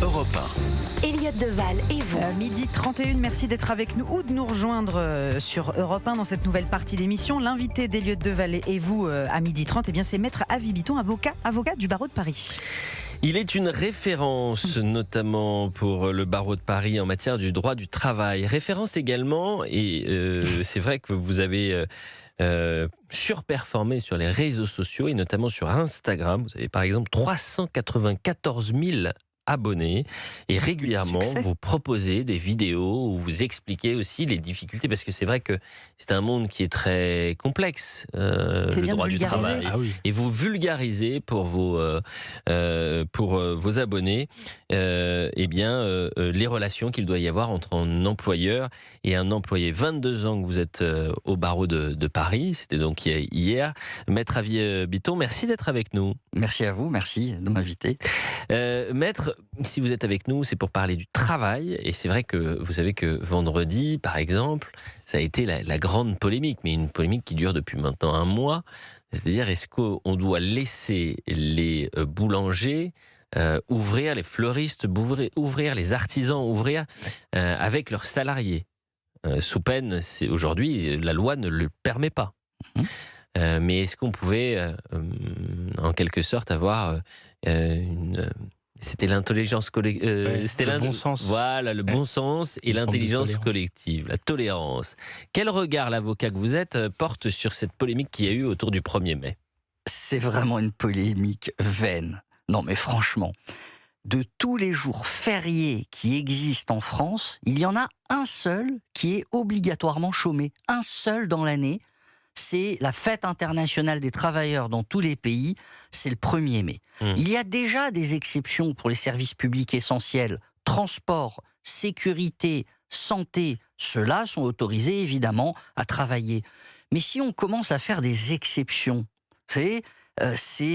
Europe 1. Elliot Deval et vous. Midi 31, merci d'être avec nous ou de nous rejoindre sur Europe 1 dans cette nouvelle partie d'émission. L'invité d'Elliot Deval et vous à midi 30, c'est Maître Avis Bitton, avocat du barreau de Paris. Il est une référence, notamment pour le barreau de Paris en matière du droit du travail. Référence également, et c'est vrai que vous avez surperformé sur les réseaux sociaux, et notamment sur Instagram. Vous avez par exemple 394 000 abonnés, et régulièrement vous proposez des vidéos où vous expliquez aussi les difficultés, parce que c'est vrai que c'est un monde qui est très complexe, le droit du travail. Et vous vulgarisez pour vos abonnés les relations qu'il doit y avoir entre un employeur et un employé. 22 ans que vous êtes au barreau de Paris, c'était donc hier. Maître Avis Bitton, merci d'être avec nous. Merci à vous, merci de m'inviter. Maître, si vous êtes avec nous, c'est pour parler du travail. Et c'est vrai que vous savez que vendredi, par exemple, ça a été la grande polémique, mais une polémique qui dure depuis maintenant un mois. C'est-à-dire, est-ce qu'on doit laisser les boulangers ouvrir, les fleuristes ouvrir, les artisans ouvrir avec leurs salariés sous peine, aujourd'hui, la loi ne le permet pas. Mais est-ce qu'on pouvait, en quelque sorte, avoir c'était l'intelligence collective, c'était le bon sens. Voilà, le bon sens et l'intelligence collective, la tolérance. Quel regard l'avocat que vous êtes porte sur cette polémique qu'il y a eu autour du 1er mai ? C'est vraiment une polémique vaine. Non mais franchement, de tous les jours fériés qui existent en France, il y en a un seul qui est obligatoirement chômé. Un seul dans l'année. C'est la fête internationale des travailleurs dans tous les pays, c'est le 1er mai. Il y a déjà des exceptions pour les services publics essentiels, transport, sécurité, santé, ceux-là sont autorisés évidemment à travailler. Mais si on commence à faire des exceptions, c'est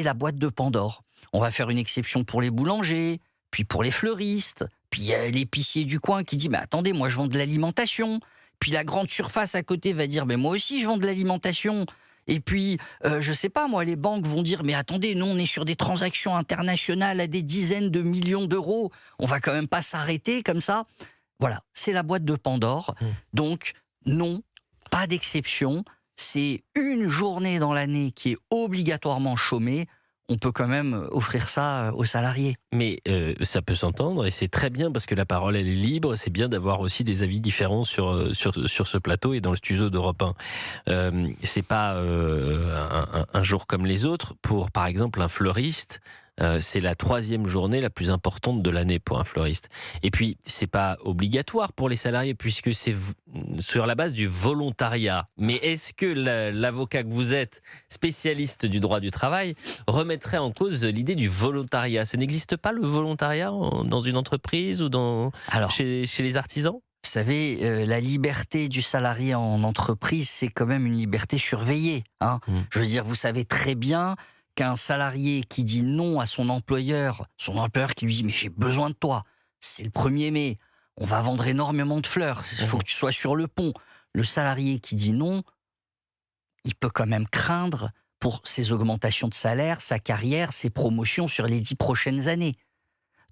la boîte de Pandore. On va faire une exception pour les boulangers, puis pour les fleuristes, puis il y a l'épicier du coin qui dit « mais attendez, moi je vends de l'alimentation ». Puis la grande surface à côté va dire « mais moi aussi je vends de l'alimentation ». Et puis, je sais pas moi, les banques vont dire « mais attendez, nous on est sur des transactions internationales à des dizaines de millions d'euros, on va quand même pas s'arrêter comme ça ». Voilà, c'est la boîte de Pandore. Donc non, pas d'exception, c'est une journée dans l'année qui est obligatoirement chômée. On peut quand même offrir ça aux salariés. Mais ça peut s'entendre et c'est très bien parce que la parole elle est libre. C'est bien d'avoir aussi des avis différents sur ce plateau et dans le studio d'Europe 1. C'est pas un jour comme les autres. Pour par exemple un fleuriste, c'est la 3e journée la plus importante de l'année pour un fleuriste. Et puis, c'est pas obligatoire pour les salariés puisque c'est sur la base du volontariat. Mais est-ce que l'avocat que vous êtes, spécialiste du droit du travail, remettrait en cause l'idée du volontariat ? Ça n'existe pas le volontariat dans une entreprise ou chez les artisans ? Vous savez, la liberté du salarié en entreprise, c'est quand même une liberté surveillée. Je veux dire, vous savez très bien qu'un salarié qui dit non à son employeur qui lui dit « mais j'ai besoin de toi, c'est le 1er mai, on va vendre énormément de fleurs, il faut que tu sois sur le pont ». Le salarié qui dit non, il peut quand même craindre pour ses augmentations de salaire, sa carrière, ses promotions sur les 10 prochaines années.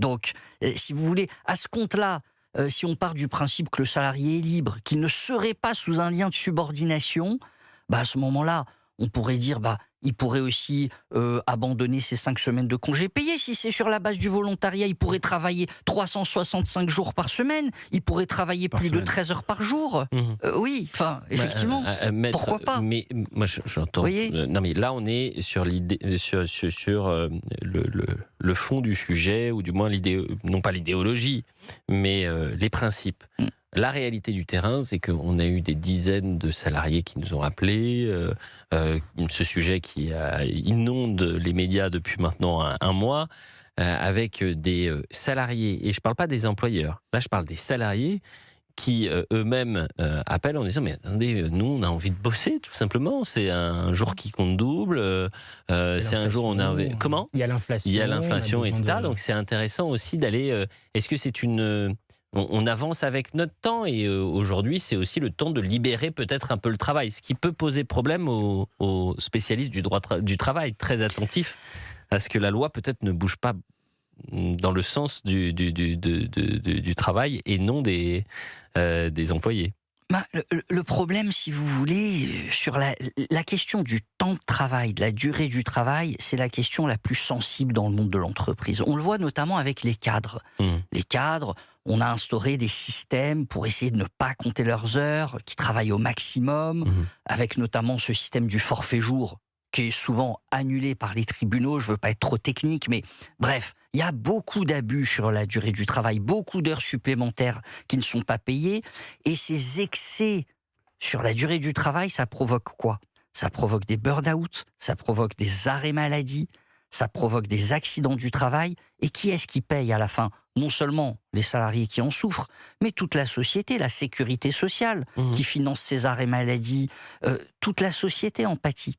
Donc, si vous voulez, à ce compte-là, si on part du principe que le salarié est libre, qu'il ne serait pas sous un lien de subordination, à ce moment-là, on pourrait dire il pourrait aussi abandonner ses 5 semaines de congés payés. Si c'est sur la base du volontariat, il pourrait travailler 365 jours par semaine. Il pourrait travailler plus de 13 heures par jour. Oui, effectivement, pourquoi pas ? Mais moi, j'entends. Non, mais là, on est sur l'idée, sur le fond du sujet, ou du moins non pas l'idéologie, mais les principes. La réalité du terrain, c'est qu'on a eu des dizaines de salariés qui nous ont appelés, ce sujet qui inonde les médias depuis maintenant un mois, avec des salariés, et je ne parle pas des employeurs, là je parle des salariés qui eux-mêmes appellent en disant « mais attendez, nous on a envie de bosser tout simplement, c'est un jour qui compte double, c'est un jour où on a... » Comment ? Il y a l'inflation, etc. Donc c'est intéressant aussi d'aller... Est-ce que c'est une... On avance avec notre temps et aujourd'hui, c'est aussi le temps de libérer peut-être un peu le travail, ce qui peut poser problème aux spécialistes du droit du travail, très attentifs à ce que la loi peut-être ne bouge pas dans le sens du travail et non des employés. Le problème, si vous voulez, sur la question du temps de travail, de la durée du travail, c'est la question la plus sensible dans le monde de l'entreprise. On le voit notamment avec les cadres. Les cadres, on a instauré des systèmes pour essayer de ne pas compter leurs heures, qui travaillent au maximum, avec notamment ce système du forfait jour, qui est souvent annulé par les tribunaux. Je ne veux pas être trop technique, mais bref, il y a beaucoup d'abus sur la durée du travail, beaucoup d'heures supplémentaires qui ne sont pas payées. Et ces excès sur la durée du travail, ça provoque quoi ? Ça provoque des burn-out, ça provoque des arrêts maladie, ça provoque des accidents du travail. Et qui est-ce qui paye à la fin ? Non seulement les salariés qui en souffrent, mais toute la société, la sécurité sociale qui finance ces arrêts maladie. Toute la société en pâtit.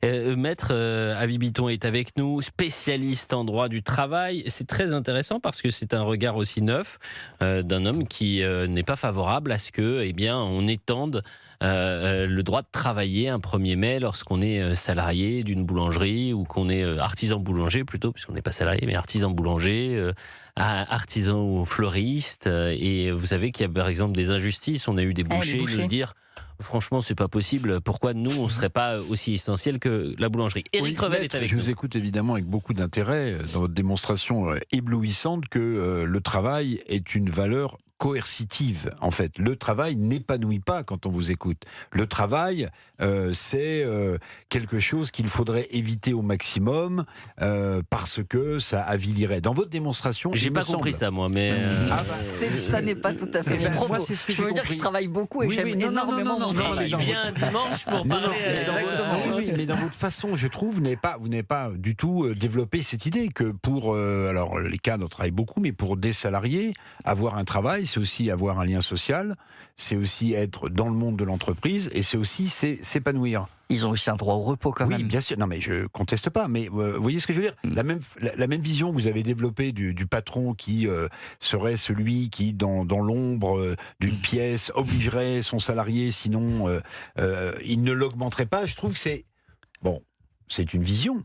Maître Avis Bitton est avec nous, spécialiste en droit du travail. C'est très intéressant parce que c'est un regard aussi neuf d'un homme qui n'est pas favorable à ce que, on étende le droit de travailler un 1er mai lorsqu'on est salarié d'une boulangerie ou qu'on est artisan boulanger plutôt, puisqu'on n'est pas salarié, mais artisan boulanger, artisan ou fleuriste. Et vous savez qu'il y a par exemple des injustices. On a eu des bouchers qui nous dire... Franchement, c'est pas possible. Pourquoi nous, on serait pas aussi essentiel que la boulangerie ? Éric Revel est avec nous. Je vous écoute évidemment avec beaucoup d'intérêt dans votre démonstration éblouissante que le travail est une valeur coercitive. En fait, le travail n'épanouit pas quand on vous écoute. Le travail, c'est quelque chose qu'il faudrait éviter au maximum parce que ça avilirait. Dans votre démonstration, j'ai pas compris ça, moi, mais ça n'est pas tout à fait mon propos. Je peux vous dire que je travaille beaucoup et j'aime énormément mon travail. Il vient un dimanche pour parler. Mais dans votre façon, je trouve, vous n'avez pas du tout développé cette idée que pour, alors les cadres travaillent beaucoup, mais pour des salariés, avoir un travail, c'est aussi avoir un lien social, c'est aussi être dans le monde de l'entreprise et c'est aussi s'épanouir. Ils ont aussi un droit au repos quand même. Oui, bien sûr. Non, mais je conteste pas. Mais vous voyez ce que je veux dire ? La même vision que vous avez développée du patron qui serait celui qui, dans l'ombre d'une pièce, obligerait son salarié, sinon il ne l'augmenterait pas. Je trouve que c'est une vision.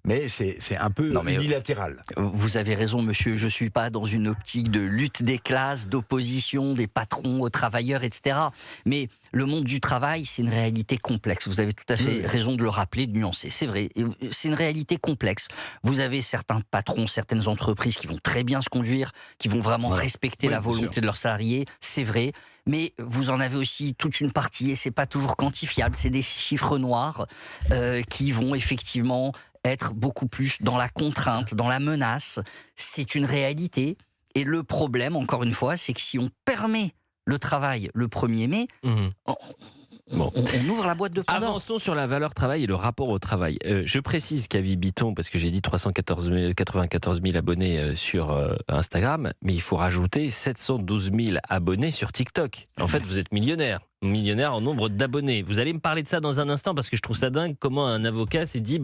Mais c'est un peu unilatéral. Vous avez raison, monsieur. Je ne suis pas dans une optique de lutte des classes, d'opposition des patrons aux travailleurs, etc. Mais le monde du travail, c'est une réalité complexe. Vous avez tout à fait raison de le rappeler, de nuancer. C'est vrai, c'est une réalité complexe. Vous avez certains patrons, certaines entreprises qui vont très bien se conduire, qui vont vraiment respecter la volonté de leurs salariés. C'est vrai. Mais vous en avez aussi toute une partie, et c'est pas toujours quantifiable. C'est des chiffres noirs qui vont effectivement être beaucoup plus dans la contrainte, dans la menace. C'est une réalité. Et le problème, encore une fois, c'est que si on permet le travail le 1er mai, on ouvre la boîte de Pandore. Avançons sur la valeur travail et le rapport au travail. Je précise qu'Avis Bitton, parce que j'ai dit 394 000 abonnés sur Instagram, mais il faut rajouter 712 000 abonnés sur TikTok. En fait, vous êtes millionnaire en nombre d'abonnés. Vous allez me parler de ça dans un instant parce que je trouve ça dingue comment un avocat s'est dit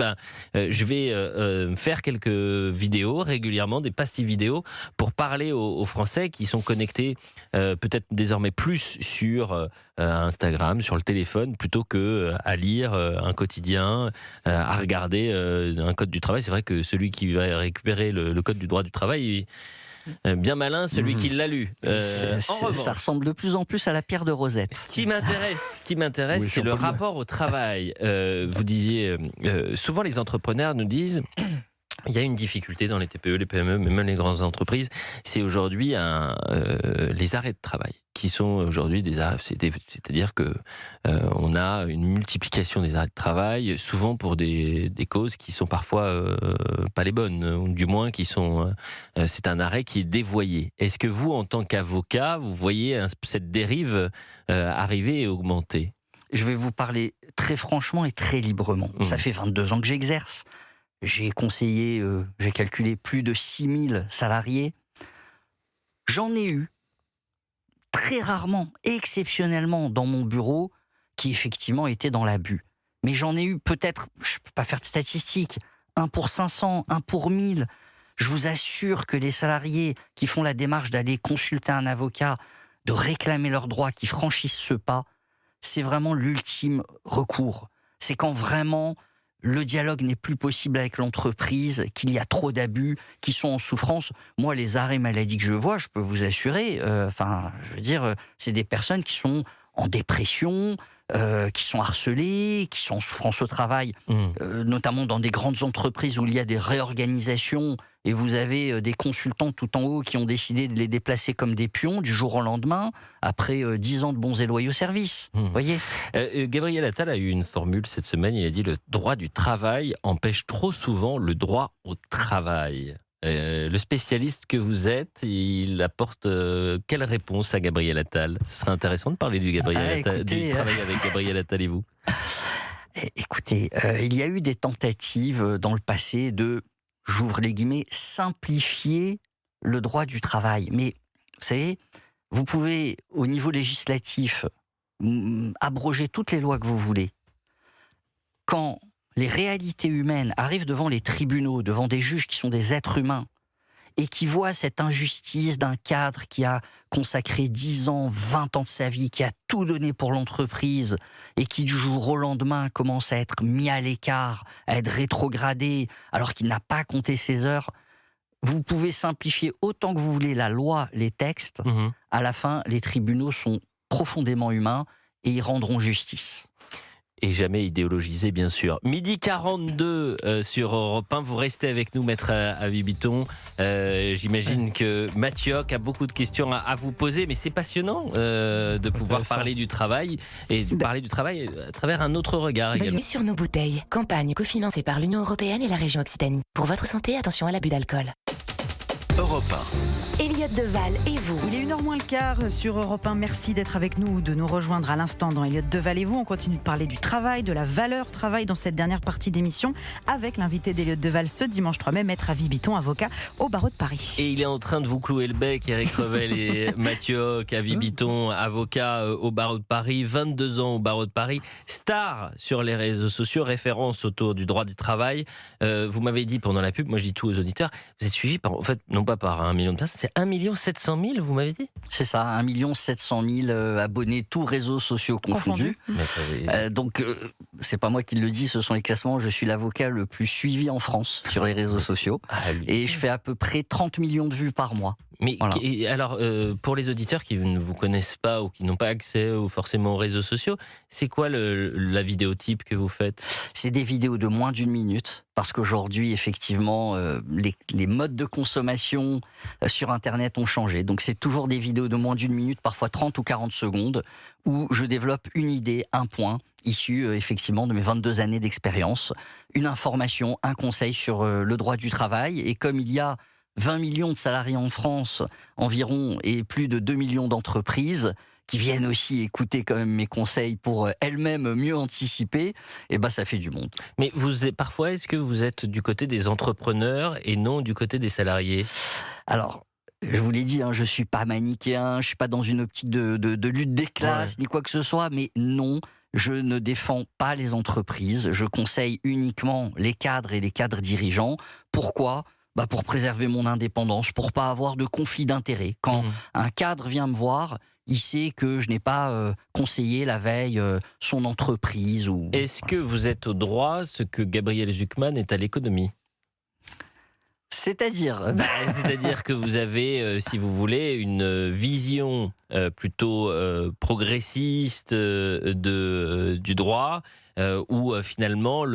je vais faire quelques vidéos régulièrement, des pastilles vidéo pour parler aux Français qui sont connectés peut-être désormais plus sur Instagram, sur le téléphone plutôt que à lire un quotidien, à regarder un code du travail. C'est vrai que celui qui va récupérer le code du droit du travail, bien malin celui qui l'a lu. Ça ressemble de plus en plus à la pierre de Rosette. Ce qui m'intéresse, c'est le rapport au travail. Vous disiez, souvent les entrepreneurs nous disent... Il y a une difficulté dans les TPE, les PME, mais même les grandes entreprises, c'est aujourd'hui les arrêts de travail qui sont aujourd'hui des arrêts, c'est-à-dire que on a une multiplication des arrêts de travail, souvent pour des causes qui sont parfois pas les bonnes, ou du moins qui sont. C'est un arrêt qui est dévoyé. Est-ce que vous, en tant qu'avocat, vous voyez cette dérive arriver et augmenter ? Je vais vous parler très franchement et très librement. Ça fait 22 ans que j'exerce. J'ai conseillé, j'ai calculé plus de 6000 salariés. J'en ai eu, très rarement, exceptionnellement, dans mon bureau, qui effectivement étaient dans l'abus. Mais j'en ai eu peut-être, je ne peux pas faire de statistiques, 1 pour 500, 1 pour 1000. Je vous assure que les salariés qui font la démarche d'aller consulter un avocat, de réclamer leurs droits, qui franchissent ce pas, c'est vraiment l'ultime recours. C'est quand vraiment... le dialogue n'est plus possible avec l'entreprise, qu'il y a trop d'abus, qu'ils sont en souffrance. Moi, les arrêts maladie que je vois, je peux vous assurer, c'est des personnes qui sont en dépression, qui sont harcelées, qui sont en souffrance au travail, notamment dans des grandes entreprises où il y a des réorganisations et vous avez des consultants tout en haut qui ont décidé de les déplacer comme des pions du jour au lendemain après 10 ans de bons et loyaux services. Voyez. Gabriel Attal a eu une formule cette semaine, il a dit « Le droit du travail empêche trop souvent le droit au travail ». Le spécialiste que vous êtes, il apporte quelle réponse à Gabriel Attal? Ce serait intéressant de parler du travail avec Gabriel Attal et vous. Écoutez, il y a eu des tentatives dans le passé de, j'ouvre les guillemets, simplifier le droit du travail. Mais, vous savez, vous pouvez, au niveau législatif, abroger toutes les lois que vous voulez. Quand les réalités humaines arrivent devant les tribunaux, devant des juges qui sont des êtres humains, et qui voient cette injustice d'un cadre qui a consacré 10 ans, 20 ans de sa vie, qui a tout donné pour l'entreprise, et qui du jour au lendemain commence à être mis à l'écart, à être rétrogradé, alors qu'il n'a pas compté ses heures, vous pouvez simplifier autant que vous voulez la loi, les textes, à la fin, les tribunaux sont profondément humains, et ils rendront justice. Et jamais idéologisé, bien sûr. 12h42 sur Europe 1. Vous restez avec nous, Maître Avibiton. J'imagine que Mathiok a beaucoup de questions à vous poser, mais c'est passionnant de pouvoir parler du travail et de parler du travail à travers un autre regard également. Sur nos bouteilles. Campagne cofinancée par l'Union européenne et la région Occitanie. Pour votre santé, attention à l'abus d'alcool. Europe 1. Elliot Deval et vous. Il est 1h moins le quart sur Europe 1. Merci d'être avec nous, de nous rejoindre à l'instant dans Elliot Deval et vous. On continue de parler du travail, de la valeur travail dans cette dernière partie d'émission avec l'invité d'Elliot Deval ce dimanche 3 mai, Maître Avibiton, avocat au barreau de Paris. Et il est en train de vous clouer le bec, Eric Revel et Mathiok Avibiton, avocat au barreau de Paris, 22 ans au barreau de Paris, star sur les réseaux sociaux, référence autour du droit du travail. Vous m'avez dit pendant la pub, moi je dis tout aux auditeurs, vous êtes suivi par, en fait, non pas par 1 million de personnes, c'est 1 700 000, vous m'avez dit? C'est ça, 1 700 000 abonnés, tous réseaux sociaux confondus. Donc, c'est pas moi qui le dis, ce sont les classements. Je suis l'avocat le plus suivi en France sur les réseaux sociaux. Et je fais à peu près 30 millions de vues par mois. Mais voilà. Alors, pour les auditeurs qui ne vous connaissent pas ou qui n'ont pas accès forcément aux réseaux sociaux, c'est quoi la vidéo type que vous faites? C'est des vidéos de moins d'1 minute, parce qu'aujourd'hui, effectivement, les modes de consommation sur Internet ont changé. Donc, c'est toujours des vidéos de moins d'1 minute, parfois 30 ou 40 secondes, où je développe une idée, un point, issu effectivement de mes 22 années d'expérience, une information, un conseil sur le droit du travail. Et comme il y a 20 millions de salariés en France environ et plus de 2 millions d'entreprises qui viennent aussi écouter quand même mes conseils pour elles-mêmes mieux anticiper, et ben ça fait du monde. Mais parfois, est-ce que vous êtes du côté des entrepreneurs et non du côté des salariés? Alors, je vous l'ai dit, je ne suis pas manichéen, je ne suis pas dans une optique de lutte des classes, ni quoi que ce soit, mais non, je ne défends pas les entreprises, je conseille uniquement les cadres et les cadres dirigeants. Pourquoi ? Pour préserver mon indépendance, pour pas avoir de conflit d'intérêts. Quand un cadre vient me voir, il sait que je n'ai pas conseillé la veille son entreprise. Est-ce que vous êtes au droit ce que Gabriel Zucman est à l'économie? C'est-à-dire C'est-à-dire que vous avez, si vous voulez, une vision plutôt progressiste du droit, où finalement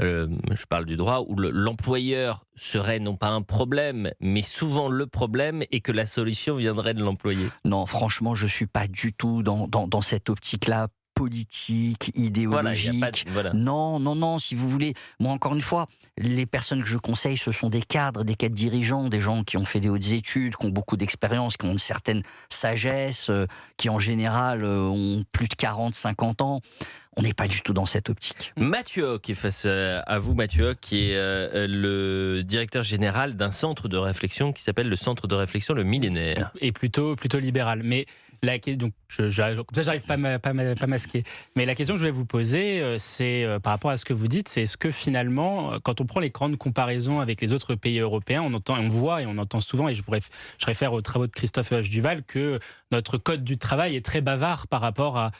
je parle du droit, où l'employeur serait non pas un problème, mais souvent le problème, et que la solution viendrait de l'employé. Non, franchement, je ne suis pas du tout dans cette optique-là politique, idéologique. Non, si vous voulez. Moi, encore une fois, les personnes que je conseille, ce sont des cadres dirigeants, des gens qui ont fait des hautes études, qui ont beaucoup d'expérience, qui ont une certaine sagesse, qui en général ont plus de 40, 50 ans. On n'est pas du tout dans cette optique. Mathiok est face à vous, Mathiok, qui est le directeur général d'un centre de réflexion qui s'appelle le Centre de réflexion Le Millénaire. Et plutôt libéral. Mais donc, comme ça, j'arrive pas à masquer. Mais la question que je voulais vous poser, c'est par rapport à ce que vous dites, c'est est-ce que finalement, quand on prend les grandes comparaisons avec les autres pays européens, on voit et on entend souvent, et je réfère aux travaux de Christophe Duval, que notre code du travail est très bavard par rapport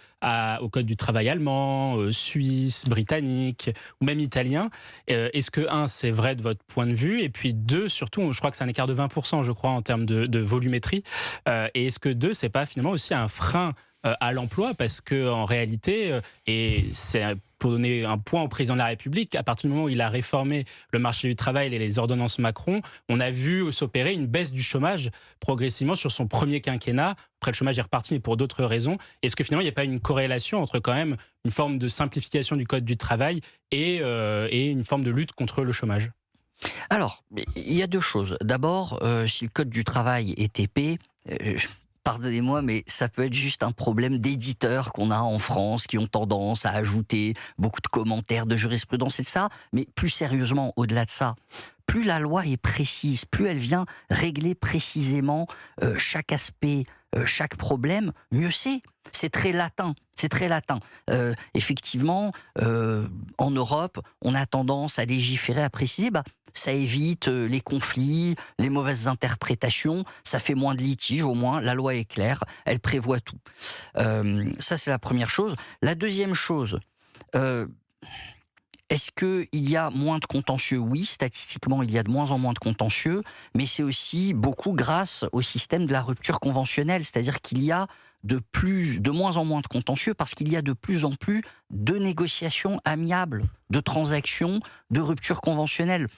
au code du travail allemand, allemand, suisse, britannique ou même italien. Est-ce que, un, c'est vrai de votre point de vue? Et puis deux, surtout, je crois que c'est un écart de 20%, je crois, en termes de volumétrie. Et est-ce que deux, c'est pas finalement aussi un frein à l'emploi? Parce qu'en réalité, et c'est pour donner un point au président de la République, à partir du moment où il a réformé le marché du travail et les ordonnances Macron, on a vu s'opérer une baisse du chômage progressivement sur son premier quinquennat. Après, le chômage est reparti, mais pour d'autres raisons. Est-ce que finalement, il n'y a pas une corrélation entre quand même une forme de simplification du code du travail et une forme de lutte contre le chômage? Alors, il y a deux choses. D'abord, si le code du travail est épais, pardonnez-moi, mais ça peut être juste un problème d'éditeurs qu'on a en France, qui ont tendance à ajouter beaucoup de commentaires de jurisprudence et de ça. Mais plus sérieusement, au-delà de ça, plus la loi est précise, plus elle vient régler précisément chaque aspect, chaque problème, mieux c'est. C'est très latin. C'est très latin. Effectivement, en Europe, on a tendance à légiférer, à préciser. Ça évite les conflits, les mauvaises interprétations. Ça fait moins de litiges, au moins. La loi est claire. Elle prévoit tout. Ça, c'est la première chose. La deuxième chose, est-ce qu'il y a moins de contentieux? Oui, statistiquement, il y a de moins en moins de contentieux, mais c'est aussi beaucoup grâce au système de la rupture conventionnelle, c'est-à-dire qu'il y a de moins en moins de contentieux parce qu'il y a de plus en plus de négociations amiables, de transactions, de rupture conventionnelle.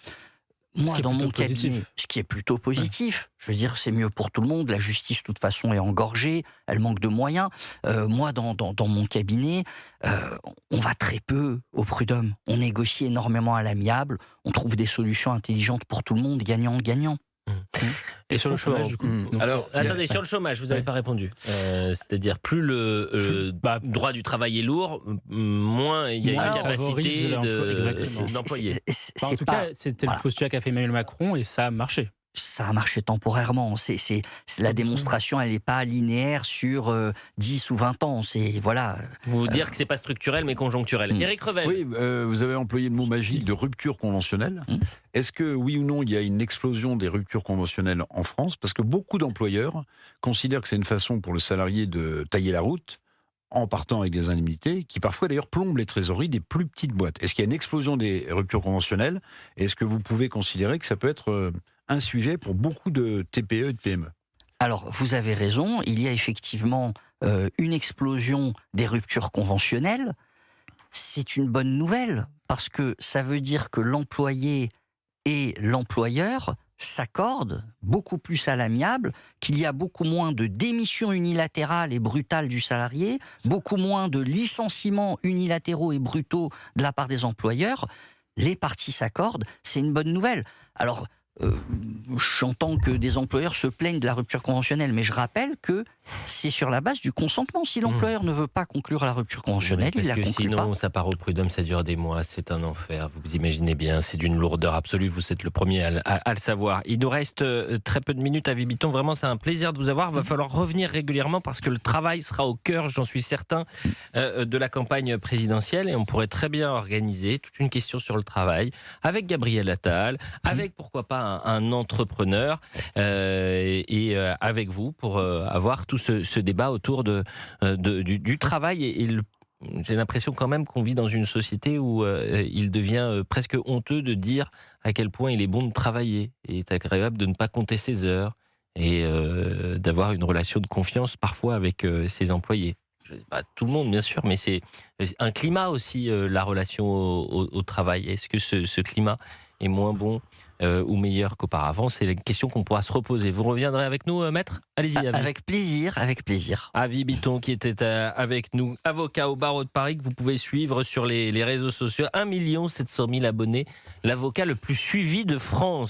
Moi, dans mon cabinet, ce qui est plutôt positif, je veux dire, c'est mieux pour tout le monde. La justice, de toute façon, est engorgée, elle manque de moyens. Moi, dans mon cabinet, on va très peu au prud'homme. On négocie énormément à l'amiable, on trouve des solutions intelligentes pour tout le monde, gagnant-gagnant. Et sur le chômage, du coup Alors, attendez, sur le chômage, vous n'avez pas répondu. C'est-à-dire, plus le droit du travail est lourd, moins il y a une capacité d'employer. En tout cas, c'était le postulat qu'a fait Emmanuel Macron et ça a marché. Ça a marché temporairement. C'est la démonstration, elle n'est pas linéaire sur 10 ou 20 ans. Voilà. Vous dire que ce n'est pas structurel, mais conjoncturel. Éric Revel. Oui, vous avez employé le mot magique de rupture conventionnelle. Est-ce que, oui ou non, il y a une explosion des ruptures conventionnelles en France? Parce que beaucoup d'employeurs considèrent que c'est une façon pour le salarié de tailler la route en partant avec des indemnités, qui parfois d'ailleurs plombent les trésoreries des plus petites boîtes. Est-ce qu'il y a une explosion des ruptures conventionnelles? Est-ce que vous pouvez considérer que ça peut être un sujet pour beaucoup de TPE et de PME? Alors, vous avez raison, il y a effectivement une explosion des ruptures conventionnelles. C'est une bonne nouvelle, parce que ça veut dire que l'employé et l'employeur s'accordent beaucoup plus à l'amiable, qu'il y a beaucoup moins de démissions unilatérales et brutales du salarié, beaucoup moins de licenciements unilatéraux et brutaux de la part des employeurs. Les parties s'accordent, c'est une bonne nouvelle. Alors, j'entends que des employeurs se plaignent de la rupture conventionnelle, mais je rappelle que c'est sur la base du consentement. Si l'employeur ne veut pas conclure la rupture conventionnelle, il la conclut sinon, pas. Sinon, ça part au prud'homme, ça dure des mois, c'est un enfer. Vous imaginez bien, c'est d'une lourdeur absolue. Vous êtes le premier à le savoir. Il nous reste très peu de minutes à Vibiton. Vraiment, c'est un plaisir de vous avoir. Il va falloir revenir régulièrement parce que le travail sera au cœur, j'en suis certain, de la campagne présidentielle. Et on pourrait très bien organiser toute une question sur le travail avec Gabriel Attal, avec pourquoi pas un entrepreneur et avec vous pour avoir tout ce débat autour du travail et j'ai l'impression quand même qu'on vit dans une société où il devient presque honteux de dire à quel point il est bon de travailler et il est agréable de ne pas compter ses heures et d'avoir une relation de confiance parfois avec ses employés. Pas tout le monde bien sûr, mais c'est un climat aussi, la relation au travail. Est-ce que ce climat est moins bon ou meilleur qu'auparavant? C'est la question qu'on pourra se reposer. Vous reviendrez avec nous, maître? Allez-y, Avi. Avec plaisir, avec plaisir. Avi Biton qui était avec nous, avocat au barreau de Paris, que vous pouvez suivre sur les réseaux sociaux. 1 700 000 abonnés, l'avocat le plus suivi de France.